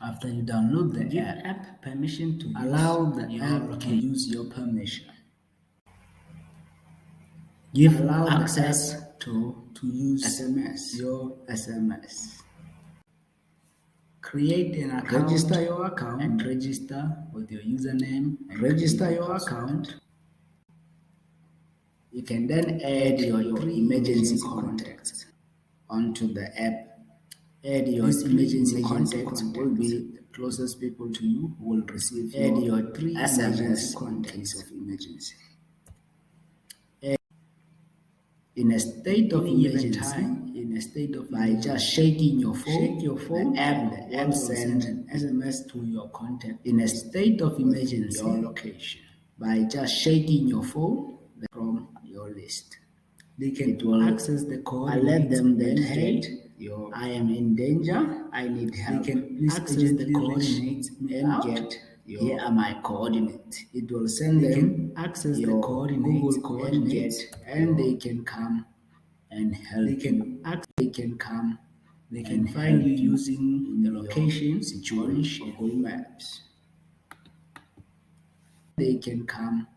After you download the Give app, app permission to allow use the your app to location. use your permission. Give Allow access the app to use SMS. your SMS. Create an account, Register your account and register with your username. And register create a your password. account. You can then add your emergency contacts onto the app. Add your emergency contacts will be the closest people to you who will receive your 3 SMS in case of emergency. In a state of emergency, by just shaking your phone, the app will send an SMS to your contact. In a state of emergency, your location. By just shaking your phone from your list, they can access the coordinates. Alert them that, hey, I am in danger, I need help. They can access the coordinates and get here are my coordinates. It will send them access the coordinates, Google coordinates, and they can come and help. They can come. They can find you using the location situation Google Maps. They can come